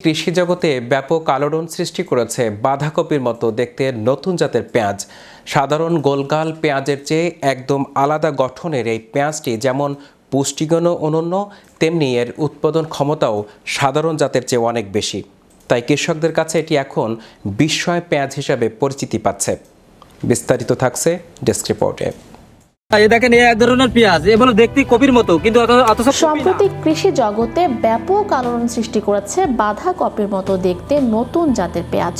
কৃষি জগতে ব্যাপক আলোড়ন সৃষ্টি করেছে বাঁধাকপির মতো দেখতে নতুন জাতের পেঁয়াজ। সাধারণ গোলগাল পেঁয়াজের চেয়ে একদম আলাদা গঠনের এই পেঁয়াজটি যেমন পুষ্টিগুণে অনন্য, তেমনি এর উৎপাদন ক্ষমতাও সাধারণ জাতের চেয়ে অনেক বেশি। তাই কৃষকদের কাছে এটি এখন বিস্ময় পেঁয়াজ হিসাবে পরিচিতি পাচ্ছে। বিস্তারিত থাকছে ডেস্ক রিপোর্টে। দেখেন এই এক ধরনের পেঁয়াজ, এগুলো দেখতে কপির মতো, কিন্তু সম্প্রতি কৃষি জগতে ব্যাপক আলোড়ন সৃষ্টি করেছে বাঁধাকপির মতো দেখতে নতুন জাতের পেঁয়াজ।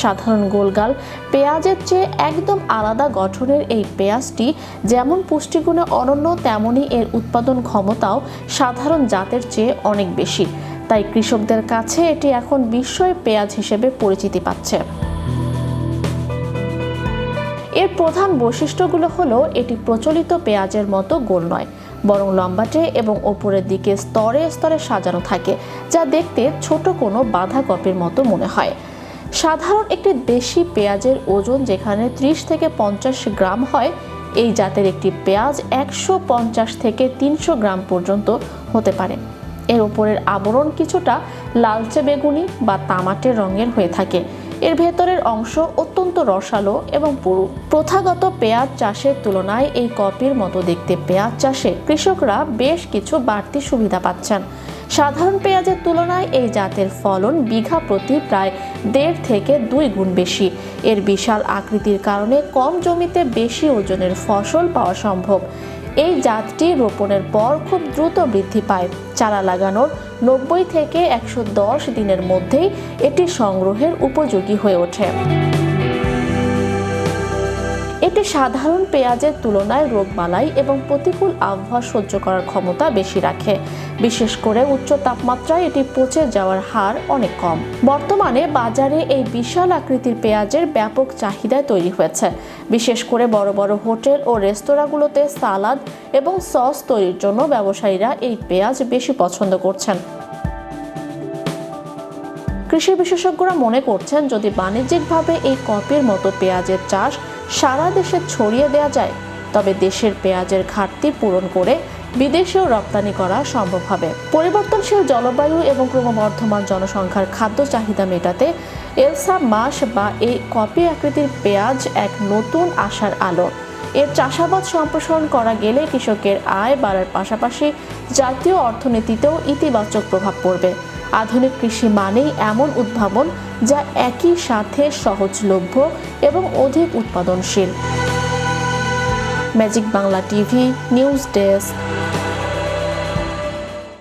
সাধারণ গোলগাল পেঁয়াজের চেয়ে একদম আলাদা গঠনের এই পেঁয়াজটি যেমন পুষ্টিগুণে অনন্য, তেমনি এর উৎপাদন ক্ষমতাও সাধারণ জাতের চেয়ে অনেক বেশি। তাই কৃষকদের কাছে এটি এখন বিস্ময় পেঁয়াজ হিসেবে পরিচিতি পাচ্ছে। এর প্রধান বৈশিষ্ট্যগুলো হলো এটি প্রচলিত পেঁয়াজের মতো গোল নয়, বরং লম্বাটে এবং ওপরের দিকে স্তরে স্তরে সাজানো থাকে, যা দেখতে ছোট কোনো বাঁধাকপির মতো মনে হয়। সাধারণ একটি দেশি পেঁয়াজের ওজন যেখানে 30 থেকে 50 গ্রাম হয়, এই জাতের একটি পেঁয়াজ 150 থেকে 300 গ্রাম পর্যন্ত হতে পারে। এর ওপরের আবরণ কিছুটা লালচে বেগুনি বা তামাটে রঙের হয়ে থাকে। এর ভেতরের অংশ অত্যন্ত রসালো এবং পুরু। প্রথাগত পেঁয়াজ চাষের তুলনায় এই কপির মতো দেখতে পেঁয়াজ চাষে কৃষকরা বেশ কিছু বাড়তি সুবিধা পাচ্ছেন। সাধারণ পেঁয়াজের তুলনায় এই জাতের ফলন বিঘা প্রতি প্রায় 1.5 থেকে 2 গুণ বেশি। এর বিশাল আকৃতির কারণে কম জমিতে বেশি ওজনের ফসল পাওয়া সম্ভব। এই জাতটি রোপণের পর খুব দ্রুত বৃদ্ধি পায়। চারা লাগানোর 90 থেকে 110 দিনের মধ্যেই এটি সংগ্রহের উপযোগী হয়ে ওঠে। এটি সাধারণ পেঁয়াজের তুলনায় রোগবালাই এবং প্রতিকূল আবহাওয়া সহ্য করার ক্ষমতা বেশি রাখে। বিশেষ করে উচ্চ তাপমাত্রায় এটি পচে যাওয়ার হার অনেক কম। বর্তমানে বাজারে এই বিশাল আকৃতির পেঁয়াজের ব্যাপক চাহিদা তৈরি হয়েছে। বিশেষ করে বড় বড় হোটেল ও রেস্তোরাঁগুলোতে সালাদ এবং সস তৈরির জন্য ব্যবসায়ীরা এই পেঁয়াজ বেশি পছন্দ করছেন। কৃষি বিশেষজ্ঞরা মনে করছেন, যদি বাণিজ্যিকভাবে এই কপির মতো পেঁয়াজের চাষ সারা দেশে ছড়িয়ে দেওয়া যায়, তবে দেশের পেঁয়াজের ঘাটতি পূরণ করে বিদেশেও রপ্তানি করা সম্ভব হবে। পরিবর্তনশীল জলবায়ু এবং ক্রমবর্ধমান জনসংখ্যার খাদ্য চাহিদা মেটাতে এলসা মাস বা এই কপি আকৃতির পেঁয়াজ এক নতুন আশার আলো। এর চাষাবাদ সম্প্রসারণ করা গেলে কৃষকের আয় বাড়ার পাশাপাশি জাতীয় অর্থনীতিতেও ইতিবাচক প্রভাব পড়বে। আধুনিক কৃষি মানেই এমন উদ্ভাবন যা একই সাথে সহজলভ্য এবং অধিক উৎপাদনশীল। Magic Bangla TV news desk.